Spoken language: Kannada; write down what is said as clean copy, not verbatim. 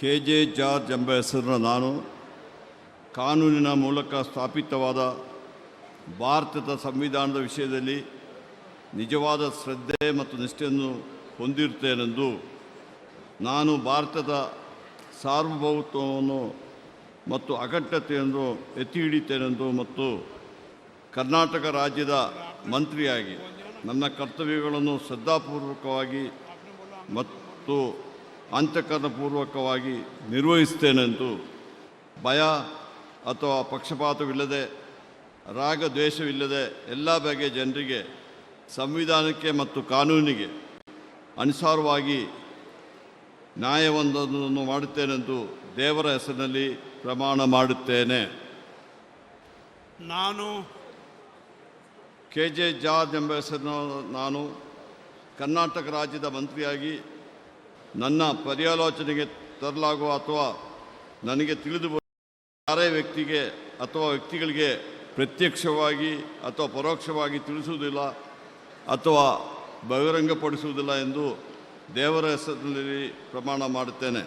ಕೆ.ಜೆ. ಜಾರ್ಜ್ ಎಂಬ ಹೆಸರಿನ ನಾನು ಕಾನೂನಿನ ಮೂಲಕ ಸ್ಥಾಪಿತವಾದ ಭಾರತದ ಸಂವಿಧಾನದ ವಿಷಯದಲ್ಲಿ ನಿಜವಾದ ಶ್ರದ್ಧೆ ಮತ್ತು ನಿಷ್ಠೆಯನ್ನು ಹೊಂದಿರುತ್ತೇನೆಂದು, ನಾನು ಭಾರತದ ಸಾರ್ವಭೌಮತ್ವವನ್ನು ಮತ್ತು ಅಖಂಡತೆಯನ್ನು ಎತ್ತಿ ಹಿಡಿಯುತ್ತೇನೆಂದು ಮತ್ತು ಕರ್ನಾಟಕ ರಾಜ್ಯದ ಮಂತ್ರಿಯಾಗಿ ನನ್ನ ಕರ್ತವ್ಯಗಳನ್ನು ಶ್ರದ್ಧಾಪೂರ್ವಕವಾಗಿ ಮತ್ತು ಅಂತಃಕರಣಪೂರ್ವಕವಾಗಿ ನಿರ್ವಹಿಸುತ್ತೇನೆಂದು ಭಯ ಅಥವಾ ಪಕ್ಷಪಾತವಿಲ್ಲದೆ, ರಾಗದ್ವೇಷವಿಲ್ಲದೆ ಎಲ್ಲ ಬಗೆಯ ಜನರಿಗೆ ಸಂವಿಧಾನಕ್ಕೆ ಮತ್ತು ಕಾನೂನಿಗೆ ಅನುಸಾರವಾಗಿ ನ್ಯಾಯವೊಂದನ್ನು ಮಾಡುತ್ತೇನೆಂದು ದೇವರ ಹೆಸರಿನಲ್ಲಿ ಪ್ರಮಾಣ ಮಾಡುತ್ತೇನೆ. ನಾನು ಕೆ.ಜೆ. ಜಾರ್ಜ್ ಎಂಬ ಹೆಸರಿನ ನಾನು ಕರ್ನಾಟಕ ರಾಜ್ಯದ ಮಂತ್ರಿಯಾಗಿ ನನ್ನ ಪರ್ಯಾಲೋಚನೆಗೆ ತರಲಾಗುವ ಅಥವಾ ನನಗೆ ತಿಳಿದು ಯಾರೇ ವ್ಯಕ್ತಿಗೆ ಅಥವಾ ವ್ಯಕ್ತಿಗಳಿಗೆ ಪ್ರತ್ಯಕ್ಷವಾಗಿ ಅಥವಾ ಪರೋಕ್ಷವಾಗಿ ತಿಳಿಸುವುದಿಲ್ಲ ಅಥವಾ ಬಹಿರಂಗಪಡಿಸುವುದಿಲ್ಲ ಎಂದು ದೇವರ ಹೆಸರಿನಲ್ಲಿ ಪ್ರಮಾಣ ಮಾಡುತ್ತೇನೆ.